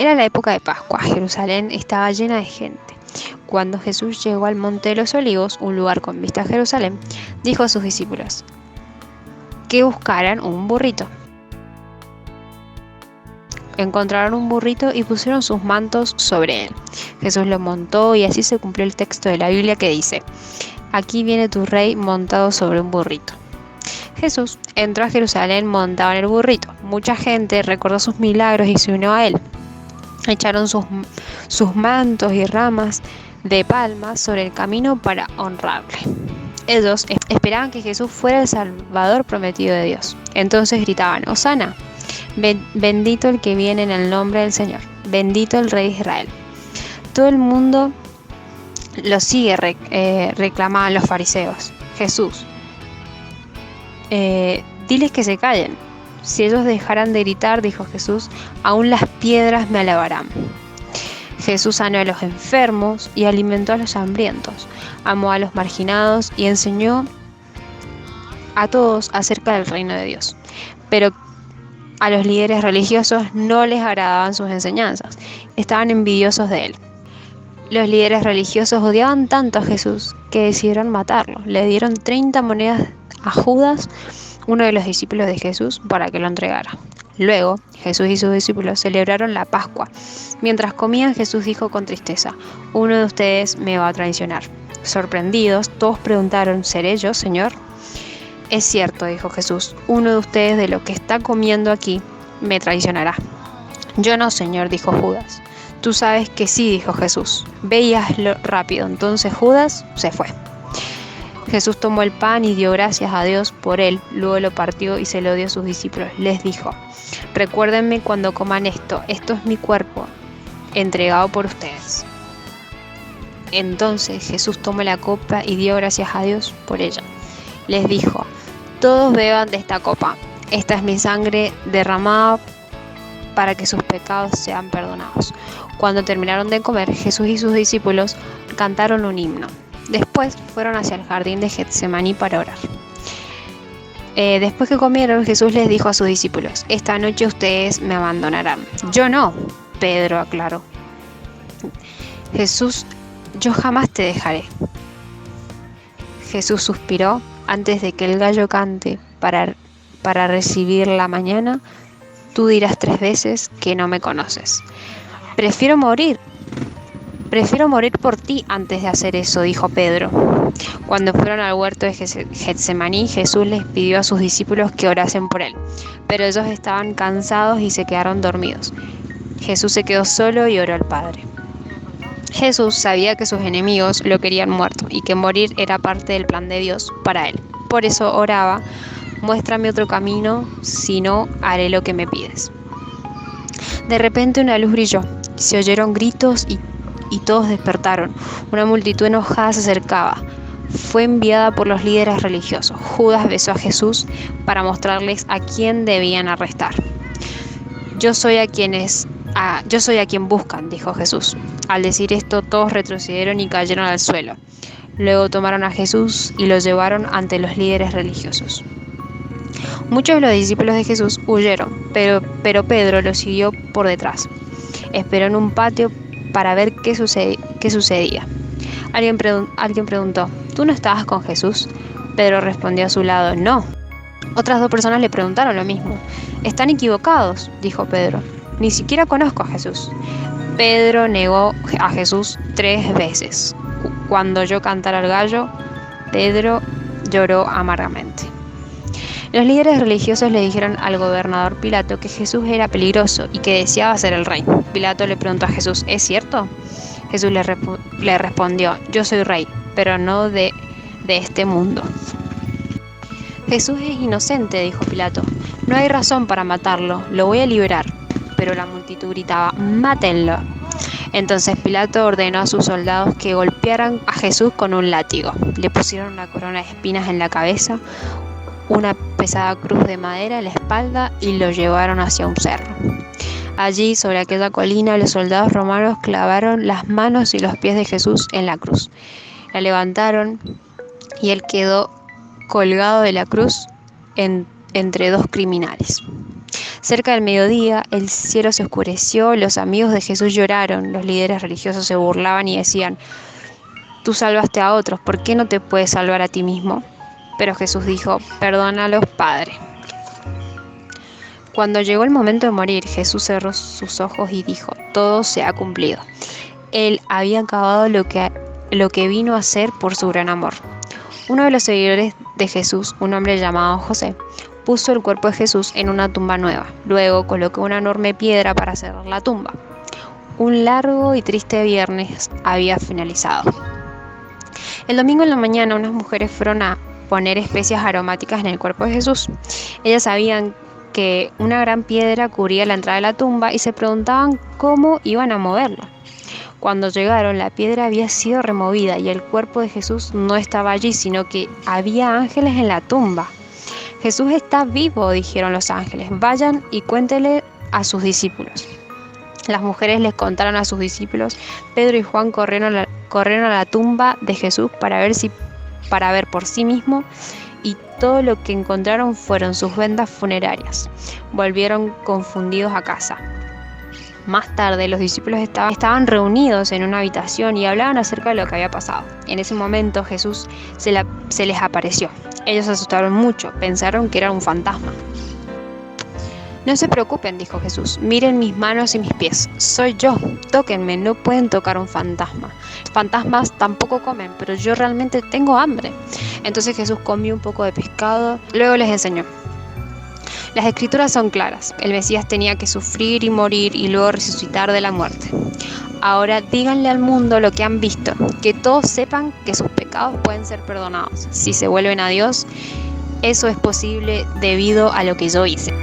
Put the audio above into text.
Era la época de Pascua. Jerusalén estaba llena de gente. Cuando Jesús llegó al Monte de los Olivos, un lugar con vista a Jerusalén, dijo a sus discípulos que buscaran un burrito. Encontraron un burrito y pusieron sus mantos sobre él. Jesús lo montó y así se cumplió el texto de la Biblia que dice: aquí viene tu rey montado sobre un burrito. Jesús entró a Jerusalén montado en el burrito. Mucha gente recordó sus milagros y se unió a él. Echaron sus mantos y ramas de palmas sobre el camino para honrarle. Ellos esperaban que Jesús fuera el Salvador prometido de Dios. Entonces gritaban: Hosana, bendito el que viene en el nombre del Señor, bendito el Rey de Israel. Todo el mundo lo sigue, reclamaban los fariseos. Jesús, diles que se callen. Si ellos dejaran de gritar, dijo Jesús, aún las piedras me alabarán. Jesús sanó a los enfermos y alimentó a los hambrientos, amó a los marginados y enseñó a todos acerca del reino de Dios. Pero a los líderes religiosos no les agradaban sus enseñanzas, estaban envidiosos de él. Los líderes religiosos odiaban tanto a Jesús que decidieron matarlo. Le dieron 30 monedas a Judas, uno de los discípulos de Jesús, para que lo entregara. Luego, Jesús y sus discípulos celebraron la Pascua. Mientras comían, Jesús dijo con tristeza: uno de ustedes me va a traicionar. Sorprendidos, todos preguntaron: ¿seré yo, Señor? Es cierto, dijo Jesús, uno de ustedes de lo que está comiendo aquí me traicionará. Yo no, Señor, dijo Judas. Tú sabes que sí, dijo Jesús. Ve y hazlo rápido. Entonces Judas se fue. Jesús tomó el pan y dio gracias a Dios por él, luego lo partió y se lo dio a sus discípulos. Les dijo: recuérdenme cuando coman esto es mi cuerpo, entregado por ustedes. Entonces Jesús tomó la copa y dio gracias a Dios por ella. Les dijo: todos beban de esta copa, esta es mi sangre derramada para que sus pecados sean perdonados. Cuando terminaron de comer, Jesús y sus discípulos cantaron un himno. Después fueron hacia el jardín de Getsemaní para orar. Después que comieron, Jesús les dijo a sus discípulos: esta noche ustedes me abandonarán. Yo no, Pedro aclaró. Jesús: yo jamás te dejaré. Jesús suspiró: antes de que el gallo cante para recibir la mañana, tú dirás 3 veces que no me conoces. Prefiero morir por ti antes de hacer eso, dijo Pedro. Cuando fueron al huerto de Getsemaní, Jesús les pidió a sus discípulos que orasen por él, pero ellos estaban cansados y se quedaron dormidos. Jesús se quedó solo y oró al Padre. Jesús sabía que sus enemigos lo querían muerto y que morir era parte del plan de Dios para él. Por eso oraba: muéstrame otro camino, si no, haré lo que me pides. De repente una luz brilló, se oyeron gritos y todos despertaron. Una multitud enojada se acercaba. Fue enviada por los líderes religiosos. Judas besó a Jesús para mostrarles a quién debían arrestar. Yo soy a quien buscan, dijo Jesús. Al decir esto, todos retrocedieron y cayeron al suelo. Luego tomaron a Jesús y lo llevaron ante los líderes religiosos. Muchos de los discípulos de Jesús huyeron, pero Pedro lo siguió por detrás. Esperó en un patio para ver qué sucedía. Alguien preguntó: ¿tú no estabas con Jesús? Pedro respondió a su lado: no. Otras 2 personas le preguntaron lo mismo. Están equivocados, dijo Pedro. Ni siquiera conozco a Jesús. Pedro negó a Jesús 3 veces. Cuando oyó cantar al gallo, Pedro lloró amargamente. Los líderes religiosos le dijeron al gobernador Pilato que Jesús era peligroso y que deseaba ser el rey. Pilato le preguntó a Jesús: ¿es cierto? Jesús le respondió: yo soy rey, pero no de este mundo. Jesús es inocente, dijo Pilato. No hay razón para matarlo, lo voy a liberar. Pero la multitud gritaba: mátenlo. Entonces Pilato ordenó a sus soldados que golpearan a Jesús con un látigo. Le pusieron una corona de espinas en la cabeza, una pesada cruz de madera en la espalda y lo llevaron hacia un cerro. Allí, sobre aquella colina, los soldados romanos clavaron las manos y los pies de Jesús en la cruz. La levantaron y él quedó colgado de la cruz entre 2 criminales. Cerca del mediodía, el cielo se oscureció, los amigos de Jesús lloraron, los líderes religiosos se burlaban y decían: tú salvaste a otros, ¿por qué no te puedes salvar a ti mismo? Pero Jesús dijo: perdónalos, Padre. Cuando llegó el momento de morir, Jesús cerró sus ojos y dijo: todo se ha cumplido. Él había acabado lo que vino a hacer por su gran amor. Uno de los seguidores de Jesús, un hombre llamado José, puso el cuerpo de Jesús en una tumba nueva. Luego colocó una enorme piedra para cerrar la tumba. Un largo y triste viernes había finalizado. El domingo en la mañana, unas mujeres fueron a poner especias aromáticas en el cuerpo de Jesús. Ellas sabían que una gran piedra cubría la entrada de la tumba y se preguntaban cómo iban a moverla. Cuando llegaron, la piedra había sido removida y el cuerpo de Jesús no estaba allí, sino que había ángeles en la tumba. Jesús está vivo, dijeron los ángeles. Vayan y cuéntenle a sus discípulos. Las mujeres les contaron a sus discípulos. Pedro y Juan corrieron a la tumba de Jesús para ver por sí mismo, y todo lo que encontraron fueron sus vendas funerarias. Volvieron confundidos a casa. Más tarde, los discípulos estaban reunidos en una habitación y hablaban acerca de lo que había pasado. En ese momento, Jesús se les apareció. Ellos se asustaron mucho, pensaron que era un fantasma. No se preocupen, dijo Jesús, miren mis manos y mis pies, soy yo, tóquenme, no pueden tocar un fantasma. Fantasmas tampoco comen, pero yo realmente tengo hambre. Entonces Jesús comió un poco de pescado, luego les enseñó: las escrituras son claras, el Mesías tenía que sufrir y morir y luego resucitar de la muerte. Ahora díganle al mundo lo que han visto, que todos sepan que sus pecados pueden ser perdonados. Si se vuelven a Dios, eso es posible debido a lo que yo hice.